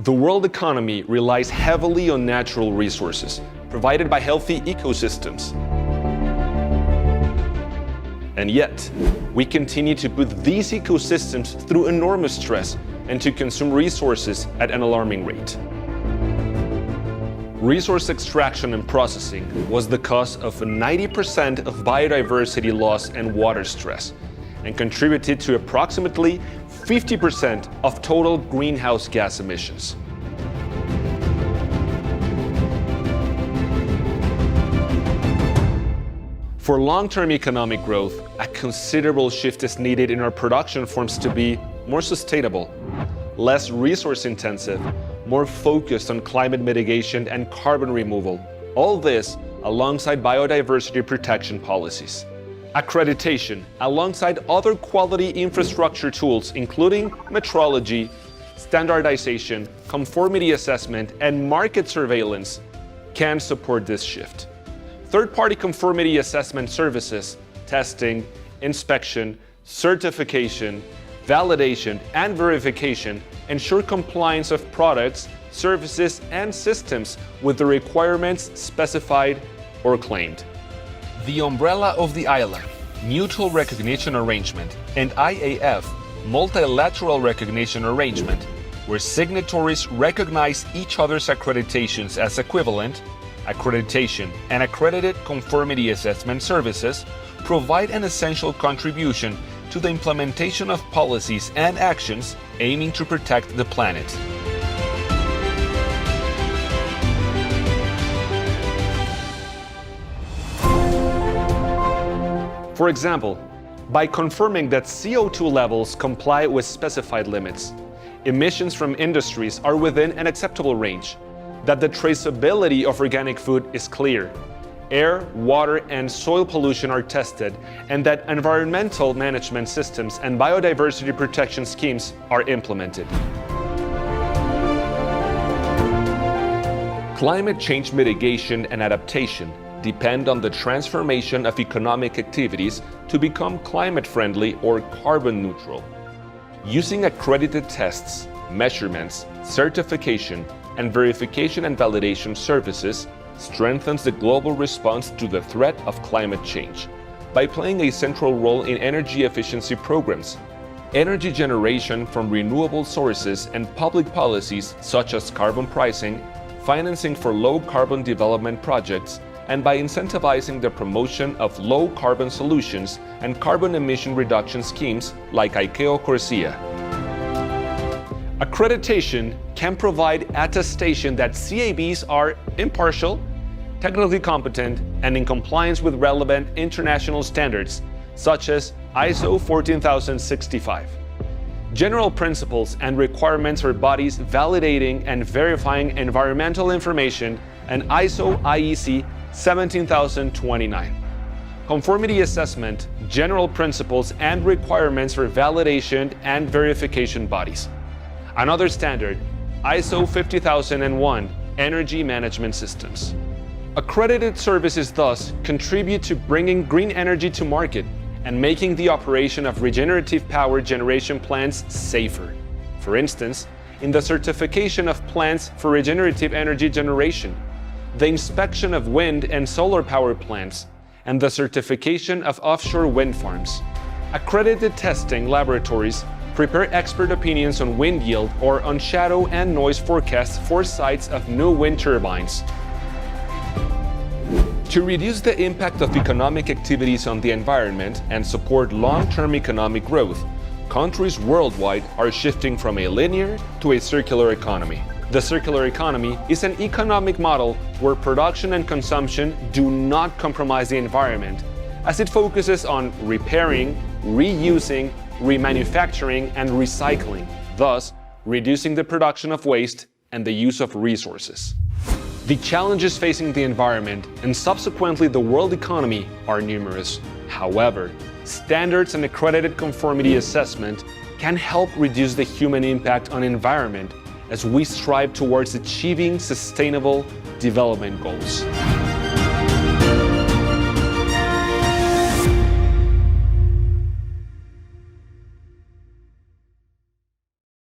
The world economy relies heavily on natural resources, provided by healthy ecosystems. And yet, we continue to put these ecosystems through enormous stress and to consume resources at an alarming rate. Resource extraction and processing was the cause of 90% of biodiversity loss and water stress, and contributed to approximately 50% of total greenhouse gas emissions. For long-term economic growth, a considerable shift is needed in our production forms to be more sustainable, less resource-intensive, more focused on climate mitigation and carbon removal. All this alongside biodiversity protection policies. Accreditation, alongside other quality infrastructure tools including metrology, standardization, conformity assessment, and market surveillance, can support this shift. Third-party conformity assessment services, testing, inspection, certification, validation, and verification ensure compliance of products, services, and systems with the requirements specified or claimed. The umbrella of the ILAC, Mutual Recognition Arrangement, and IAF, Multilateral Recognition Arrangement, where signatories recognize each other's accreditations as equivalent, accreditation and accredited conformity assessment services provide an essential contribution to the implementation of policies and actions aiming to protect the planet. For example, by confirming that CO2 levels comply with specified limits, emissions from industries are within an acceptable range, that the traceability of organic food is clear, air, water, and soil pollution are tested, and that environmental management systems and biodiversity protection schemes are implemented. Climate change mitigation and adaptation depend on the transformation of economic activities to become climate-friendly or carbon neutral. Using accredited tests, measurements, certification, and verification and validation services strengthens the global response to the threat of climate change by playing a central role in energy efficiency programs, energy generation from renewable sources, and public policies such as carbon pricing, financing for low-carbon development projects, and by incentivizing the promotion of low-carbon solutions and carbon emission reduction schemes like ICAO CORSIA. Accreditation can provide attestation that CABs are impartial, technically competent, and in compliance with relevant international standards, such as ISO 14065. General principles and requirements for bodies validating and verifying environmental information, and ISO IEC 17029. Conformity assessment, general principles and requirements for validation and verification bodies. Another standard, ISO 50001, energy management systems. Accredited services thus contribute to bringing green energy to market and making the operation of regenerative power generation plants safer. For instance, in the certification of plants for regenerative energy generation, the inspection of wind and solar power plants, and the certification of offshore wind farms. Accredited testing laboratories prepare expert opinions on wind yield or on shadow and noise forecasts for sites of new wind turbines. To reduce the impact of economic activities on the environment and support long-term economic growth, countries worldwide are shifting from a linear to a circular economy. The circular economy is an economic model where production and consumption do not compromise the environment, as it focuses on repairing, reusing, remanufacturing, and recycling, thus reducing the production of waste and the use of resources. The challenges facing the environment and subsequently the world economy are numerous. However, standards and accredited conformity assessment can help reduce the human impact on environment as we strive towards achieving sustainable development goals.